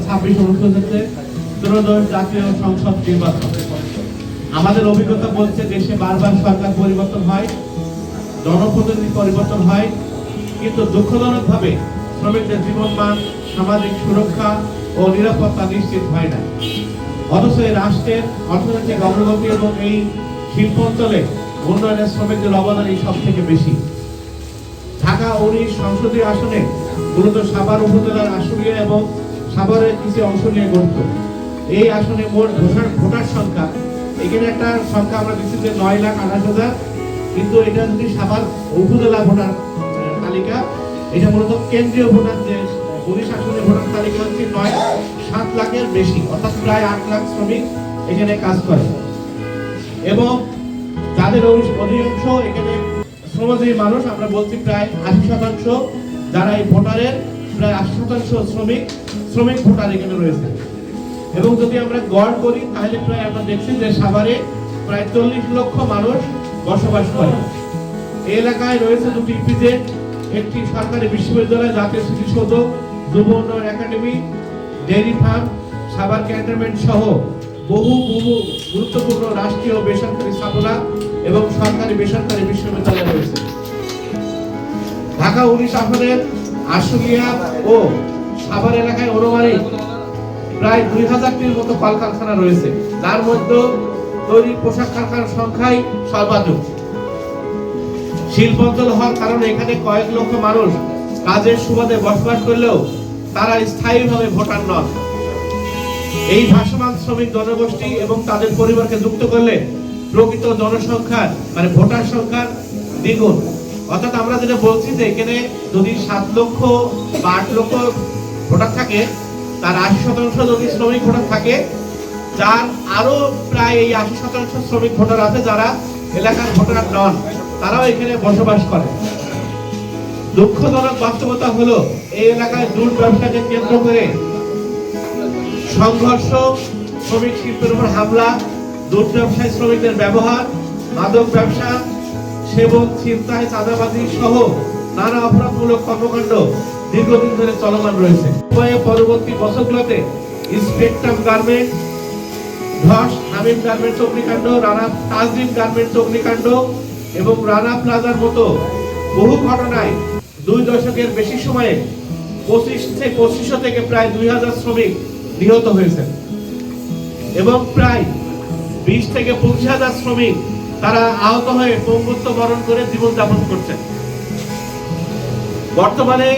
2026 অনুষ্ঠিত হচ্ছে ত্রয়োদশ জাতীয় সংসদ নির্বাচন। আমাদের অভিজ্ঞতা বলছে দেশে বারবার সরকার পরিবর্তন হয়, জনপ্রতিনিধি পরিবর্তন হয়, কিন্তু দুঃখজনকভাবে শ্রমিকদের জীবনমান, সামাজিক সুরক্ষা ও নিরাপত্তা নিশ্চিত হয় না। অথচ এই রাষ্ট্রের অর্থনৈতিক অগ্রগতি এবং এই শিল্প অঞ্চলে উন্নয়নের শ্রমিকদের অবদানই সব থেকে বেশি। ঢাকা 19 সংসদীয় আসনে মূলত সাভার উপজেলার আশুলিয়া এবং সাভারের কিছু অংশ নিয়ে গঠিত। এই আসনে মোট ভোটার সংখ্যা, এখানে একটা সংখ্যা আমরা দিচ্ছি যে 9,28,000, কিন্তু এটা যদি সাভার উপজেলা ভোটার তালিকা, এটা মূলত কেন্দ্রীয় ভোটার, যে 19 আসনের ভোটার তালিকা হচ্ছে 7 লাখের বেশি, অর্থাৎ প্রায় 8 লাখ শ্রমিক এখানে কাজ করে। এবং যাদের অধিকাংশ এখানে শ্রমজীবী মানুষ, আমরা বলছি প্রায় 80%, যারা এই ভোটারের প্রায় 80% শ্রমিক ভোটার এখানে রয়েছে। এবং যদি আমরা গড় করি তাহলে প্রায় আমরা দেখছি যে সাভারে প্রায় 40 লক্ষ মানুষ বসবাস করে। এই এলাকায় রয়েছে দুটি ইপিজেড, একটি সরকারি বিশ্ববিদ্যালয়, জাতীয় স্মৃতিসৌধ, যুব উন্নয়ন academy, dairy farm, Savar cantonment সহ বহু গুরুত্বপূর্ণ রাষ্ট্রীয় বেসরকারি স্থাপনা এবং সরকারি বেসরকারি বিশ্ববিদ্যালয় রয়েছে। ঢাকা 19 আসনের আশুলিয়া ও সাভার এলাকায় অনুমানিক প্রায় 2000টির মতো কলকারখানা রয়েছে, যার মধ্যে তৈরি পোশাক কারখানার সংখ্যাই সর্বাধিক। শিল্প অঞ্চল হওয়ার কারণে এখানে কয়েক লক্ষ মানুষ কাজের সুবাদে বসবাস করলেও তারা স্থায়ীভাবে ভোটার নন। এই ভাসমান শ্রমিক জনগোষ্ঠী এবং তাদের পরিবারকে যুক্ত করলে প্রকৃত জনসংখ্যার মানে ভোটার সংখ্যার দ্বিগুণ। অর্থাৎ আমরা যেটা বলছি যে এখানে যদি 7 লক্ষ বা 8 লক্ষ ভোটার থাকে, তার 80% যদি শ্রমিক ভোটার থাকে, যার আরো প্রায় এই 80% শ্রমিক ভোটার আছে যারা এলাকার ভোটার নন, তারাও এখানে বসবাস করে। দুঃখজনক বাস্তবতা হলো এই এলাকায় দুধ ব্যবসাকে কেন্দ্র করে সংঘর্ষ, শ্রমিক শিল্পের উপর হামলা, দুধ ব্যবসায় শ্রমিকদের ব্যবহার, মাদক ব্যবসা, সেবন, ছিনতাই, চাঁদাবাজি সহ নানা অপরাধমূলক কর্মকাণ্ড দীর্ঘদিন ধরে চলমান রয়েছে। পরবর্তী বছরগুলোতে স্পেকট্রাম গার্মেন্ট, ধস হামিম গার্মেন্টস অগ্নিকাণ্ড, রানা তাজরিন গার্মেন্টস অগ্নিকাণ্ড এবং রানা প্লাজার মতো বহু ঘটনায় 2 দশকের বেশি সময়ে 2500 থেকে প্রায় 2000 শ্রমিক নিহত হয়েছেন এবং প্রায় 20 থেকে 25,000 শ্রমিক তারা আহত হয়ে পঙ্গুত্ব বরণ করে জীবনযাপন করছেন। বর্তমানে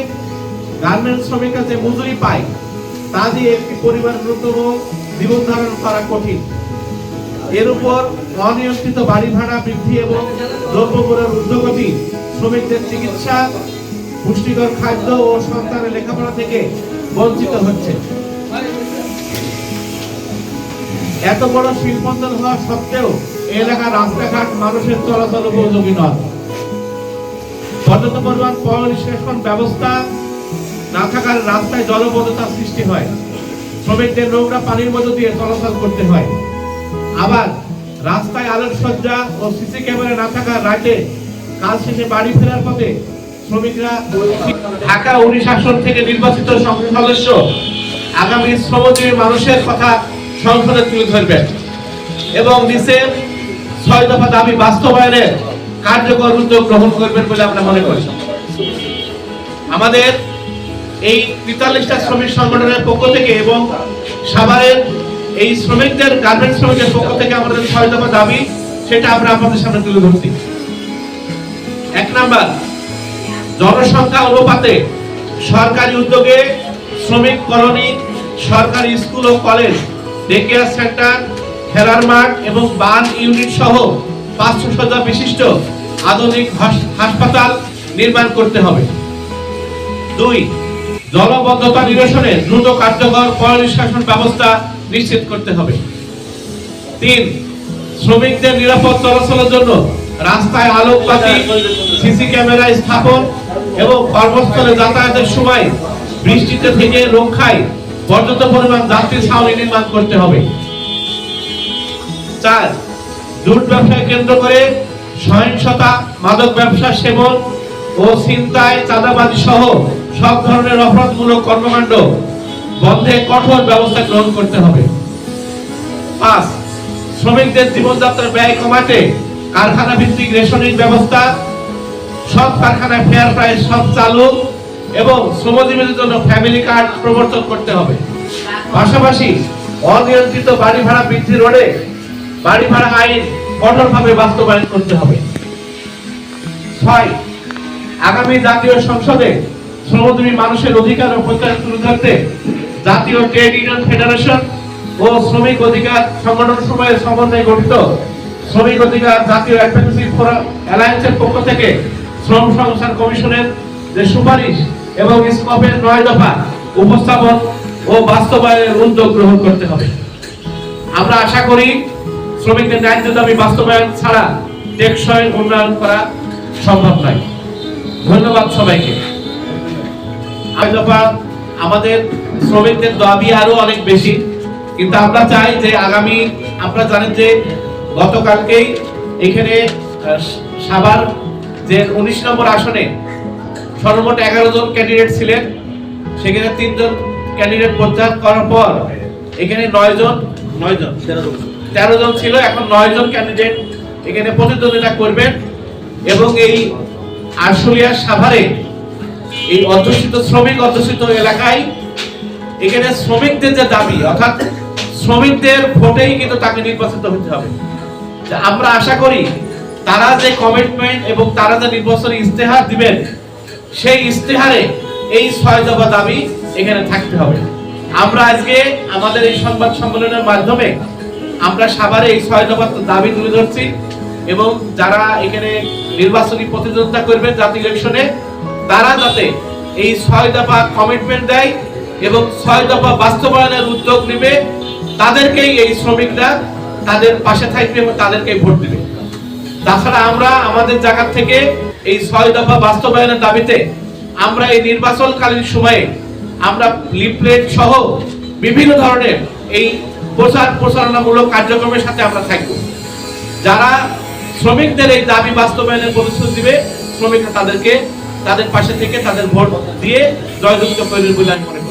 গার্মেন্টস শ্রমিকরা যে মজুরি পায় তা দিয়ে একটি পরিবার ন্যূনতম জীবন ধারণ করা কঠিন। এর উপর অনিয়ন্ত্রিত বাড়ি ভাড়া বৃদ্ধি এবং দ্রব্যমূল্যের ঊর্ধ্বগতি শ্রমিকদের চিকিৎসা, পুষ্টিকর খাদ্য ও সন্তানের লেখাপড়া থেকে বঞ্চিত হচ্ছে। এত বড় শিল্পাঞ্চল হওয়া সত্ত্বেও এলাকার রাস্তাঘাট মানুষের চলাচল উপযোগী নয়। পর্যাপ্ত পরিমাণ পয়ঃনিষ্কাশন ব্যবস্থা না থাকার রাস্তায় জলবদ্ধতার সৃষ্টি হয়, শ্রমিকদের নোংরা পানির মধ্য দিয়ে চলাচল করতে হয়। আবার রাস্তায় আলোকসজ্জা ও সিসি ক্যামেরা না থাকার রাতে কাজ শেষে বাড়ি ফেরার পথে শ্রমিকরা ঢাকা 19 আসন থেকে নির্বাচিত সংসদ সদস্য আগামী শ্রমজীবী মানুষের কথা সংসদে তুলে ধরবেন এবং নিচের 6 দফা দাবি বাস্তবায়নের কার্যকর উদ্যোগ গ্রহণ করবেন বলে আমরা মনে করি। আমাদের এই 43টা শ্রমিক সংগঠনের পক্ষ থেকে এবং সাভারের এই শ্রমিকদের গার্মেন্টস শ্রমিকের পক্ষ থেকে আমাদের 6 দফা দাবি, সেটা আমরা আপনাদের সামনে তুলে ধরছি। 1 নাম্বার, জনসংখ্যা অনুপাতে সরকারি উদ্যোগে শ্রমিক কলোনি, সরকারি স্কুল ও কলেজ, ডে কেয়ার সেন্টার, খেলার মাঠ এবং বার্ন ইউনিট সহ 500 শয্যা বিশিষ্ট আধুনিক হাসপাতাল নির্মাণ করতে হবে। 2, জলবদ্ধতা নিরসনে দ্রুত কার্যকর পয়ঃনিষ্কাশন ব্যবস্থা নিশ্চিত করতে হবে। 3, শ্রমিকদের নিরাপদ চলাচলের জন্য রাস্তায় আলোকবাতি, সিসি ক্যামেরা স্থাপন এবং কর্মস্থলে যাতায়াতের সময় বৃষ্টিতে থেকে রক্ষায় পর্যাপ্ত পরিমাণ যাত্রী ছাউনি নির্মাণ করতে হবে। 4, জুট ব্যবসায় কেন্দ্র করে সহিংসতা, মাদক ব্যবসা, সেবন ও ছিনতাই, চাঁদাবাজি সহ সব ধরনের অপরাধমূলক কর্মকাণ্ড বন্ধে কঠোর ব্যবস্থা গ্রহণ করতে হবে। 5, শ্রমিকদের জীবনযাত্রার ব্যয় কমাতে কারখানা ভিত্তিক রেশনিং ব্যবস্থা, সব কারখানায় ফেয়ার প্রাইস সব চালু এবং শ্রমজীবীদের জন্য ফ্যামিলি কার্ড প্রবর্তন করতে হবে। পাশাপাশি অনিয়ন্ত্রিত বাড়ি ভাড়া বৃদ্ধি রোধে বাড়ি ভাড়া আইন কঠোরভাবে বাস্তবায়ন করতে হবে। 6, আগামী জাতীয় সংসদে শ্রমজীবী মানুষের অধিকার ও প্রত্যাশা তুলে ধরতে জাতীয় ট্রেড ইউনিয়ন ফেডারেশন ও শ্রমিক অধিকার সংগঠন সময়ের সমন্বয়ে গঠিত শ্রমিক অধিকার জাতীয় অ্যাডভোকেসি ফোরাম অ্যালায়েন্সের পক্ষ থেকে শ্রম সংস্থান কমিশনের যে সুপারিশ এবং স্কোপের 9 দফা উপস্থাপন ও বাস্তবায়নের উদ্যোগ গ্রহণ করতে হবে। আমরা আশা করি শ্রমিকদের ন্যায্য দাবি বাস্তবায়ন ছাড়া টেকসই উন্নয়ন করা সম্ভব নয়। ধন্যবাদ সবাইকে। 9 দফা আমাদের শ্রমিকদের দাবি আরো অনেক বেশি, কিন্তু আমরা চাই যে আগামী, আপনারা জানেন যে গতকালকেই এখানে সাভার যে 19 নম্বর আসনে সর্বমোট 11 জন ক্যান্ডিডেট ছিলেন, সেখানে 3 জন ক্যান্ডিডেট প্রত্যাহার করার পর এখানে 13 জন ছিল, এখন 9 জন ক্যান্ডিডেট এখানে প্রতিদ্বন্দ্বিতা করবেন এবং এই আশুলিয়া সাভারে এই অধ্যুষিত শ্রমিক অধ্যুষিত এলাকায় এখানে শ্রমিকদের যে দাবি, অর্থাৎ শ্রমিকদের ভোটেই কিন্তু তাকে নির্বাচিত হতে হবে। আমরা আশা করি তারা যে কমিটমেন্ট এবং তারা যে নির্বাচনী ইস্তেহার দিবেন, সেই ইস্তেহারে এই 6 দফা দাবি এখানে থাকতে হবে। আমরা আজকে আমাদের এই সংবাদ সম্মেলনের মাধ্যমে আমরা সাভারে এই 6 দফা দাবি তুলে ধরছি এবং যারা এখানে নির্বাচনী প্রতিদ্বন্দ্বিতা করবেন জাতীয় ইলেকশনে, তারা যাতে এই 6 দফা কমিটমেন্ট দেয় এবং 6 দফা বাস্তবায়নের উদ্যোগ নেবে, তাদেরকেই এই শ্রমিকরা তাদের পাশে থাকবে এবং তাদেরকে ভোট দিবে। তাছাড়া আমরা আমাদের জায়গা থেকে এই 6 দফা বাস্তবায়নের দাবিতে আমরা এই নির্বাচনকালীন সময়ে আমরা লিফলেট সহ বিভিন্ন ধরনের এই প্রচারণামূলক কার্যক্রমের সাথে আমরা থাকব। যারা শ্রমিকদের এই দাবি বাস্তবায়নের প্রতিশ্রুতি দিবে, শ্রমিকরা তাদের পাশে থেকে তাদের ভোট দিয়ে জয়যুক্ত করবে বলে আমি মনে করি।